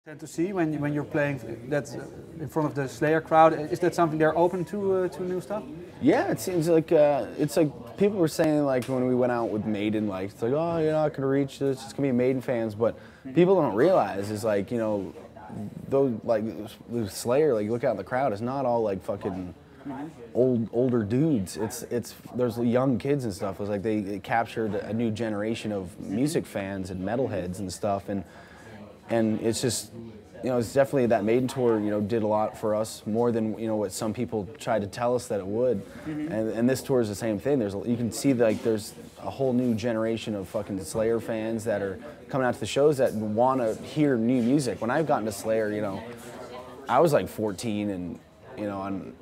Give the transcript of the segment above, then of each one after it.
Tend to see when you're playing that in front of the Slayer crowd? Is that something they're open to new stuff? Yeah, it seems like it's like people were saying like when we went out with Maiden, like it's like, oh, you're not gonna reach this, it's gonna be Maiden fans, but people don't realize is like, you know, those like Slayer, like you look out in the crowd, it's not all like fucking older dudes. It's there's young kids and stuff. It's like they captured a new generation of music fans and metalheads and stuff, and it's just, you know, it's definitely that Maiden tour, you know, did a lot for us, more than, you know, what some people tried to tell us that it would. And this tour is the same thing. You can see like there's a whole new generation of fucking Slayer fans that are coming out to the shows that want to hear new music. When I've gotten to Slayer, you know, I was like 14, and you know,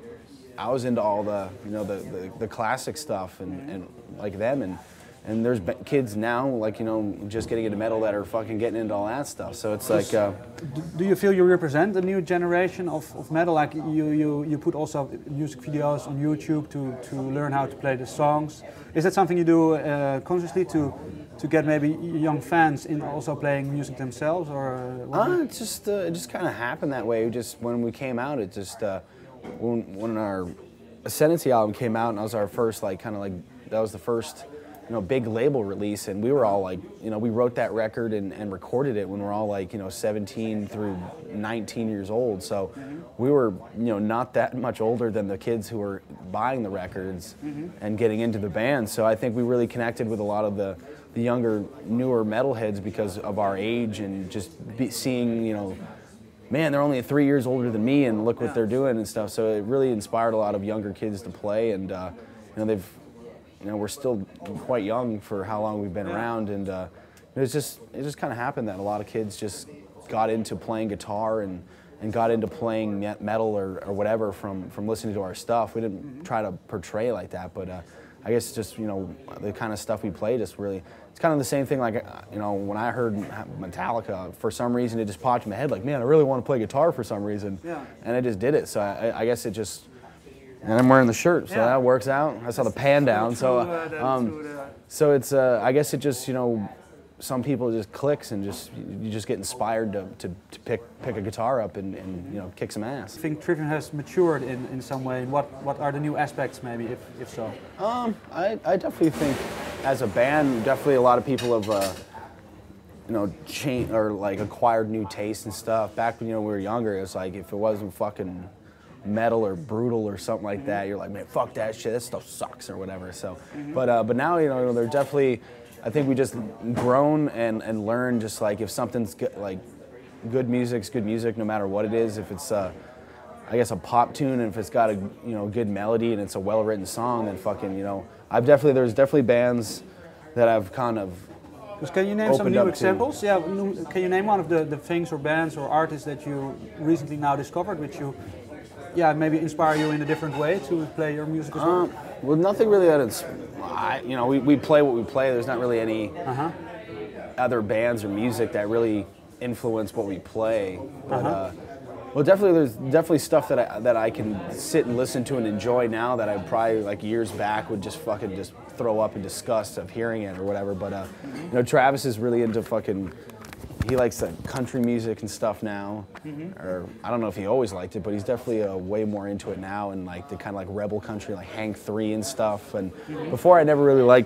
I was into all the, you know, the classic stuff and like them, and there's kids now, like, you know, just getting into metal that are fucking getting into all that stuff. So it's like... do you feel you represent the new generation of metal? Like you put also music videos on YouTube to learn how to play the songs. Is that something you do consciously to get maybe young fans in also playing music themselves? Or it just kind of happened that way. Just when we came out, it just... when our Ascendancy album came out, and that was our first, like, kind of like... That was the first... you know, big label release, and we were all like, you know, we wrote that record and recorded it when we were all like, you know, 17 through 19 years old. So we were, you know, not that much older than the kids who were buying the records and getting into the band. So I think we really connected with a lot of the younger, newer metalheads because of our age, and just seeing, you know, man, they're only 3 years older than me, and look what they're doing and stuff. So it really inspired a lot of younger kids to play, and you know, you know, we're still quite young for how long we've been around, and it just kind of happened that a lot of kids just got into playing guitar and got into playing metal or whatever from listening to our stuff. We didn't try to portray like that, but I guess just, you know, the kind of stuff we play just really, it's kind of the same thing like, you know, when I heard Metallica, for some reason it just popped in my head like, man, I really want to play guitar for some reason, and I just did it. So I guess it just... And I'm wearing the shirt, so that works out. I saw the pan down, so so it's I guess it just, you know, some people just clicks, and you just get inspired to pick a guitar up and you know, kick some ass. I think Trivium has matured in some way. What are the new aspects, maybe, if so? I definitely think as a band, definitely a lot of people have you know, changed or like acquired new tastes and stuff. Back when, you know, we were younger, it was like if it wasn't fucking metal or brutal or something like that, you're like, man, fuck that shit, that stuff sucks or whatever. So, but now, you know, they're definitely, I think we just grown and learned, just like if something's like good music's good music no matter what it is. If it's I guess a pop tune, and if it's got a, you know, good melody and it's a well-written song, then fucking, you know, there's definitely bands that I've kind of... Can you name some new examples? Yeah, can you name one of the things or bands or artists that you recently now discovered, which you, yeah, maybe inspire you in a different way to play your music as well? Well, nothing really that you know, we play what we play. There's not really any other bands or music that really influence what we play. But, well, there's definitely stuff that I can sit and listen to and enjoy now that I probably, like, years back would just fucking just throw up in disgust of hearing it or whatever. But you know, Travis is really into fucking... He likes the country music and stuff now, or I don't know if he always liked it, but he's definitely way more into it now, and like the kind of like rebel country, like Hank 3 and stuff. And before I never really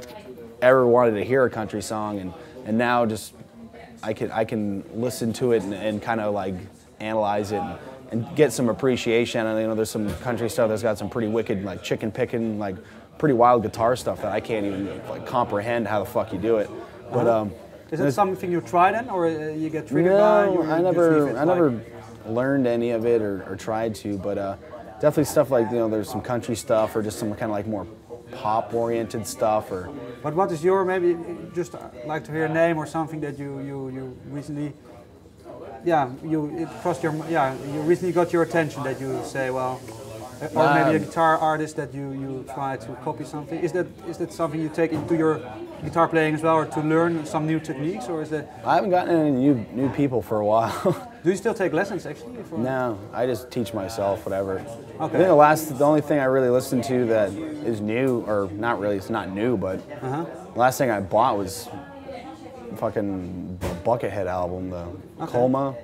ever wanted to hear a country song, and now just I can listen to it and kind of like analyze it and get some appreciation. And, you know, there's some country stuff that's got some pretty wicked, like chicken picking, like pretty wild guitar stuff that I can't even like comprehend how the fuck you do it. Is it something you try then, or you get triggered by? No, I never learned any of it or tried to, but definitely stuff like, you know, there's some country stuff or just some kind of like more pop-oriented stuff. Or. But what is your, maybe just like to hear a name or something that you recently, you recently got your attention that you say, well, or maybe a guitar artist that you try to copy something. Is that something you take into your guitar playing as well, or to learn some new techniques, or is that? I haven't gotten any new people for a while. Do you still take lessons actually? No, I just teach myself whatever. Okay. I think the only thing I really listen to that is new, or not really, it's not new, but the last thing I bought was fucking Buckethead album, the Okay. Coma.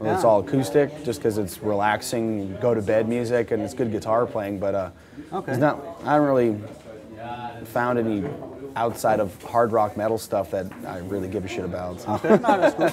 Yeah. It's all acoustic, just because it's relaxing, go to bed music, and it's good guitar playing. But Okay. it's not. I haven't really found any outside of hard rock metal stuff that I really give a shit about. So. Okay, no, that's cool.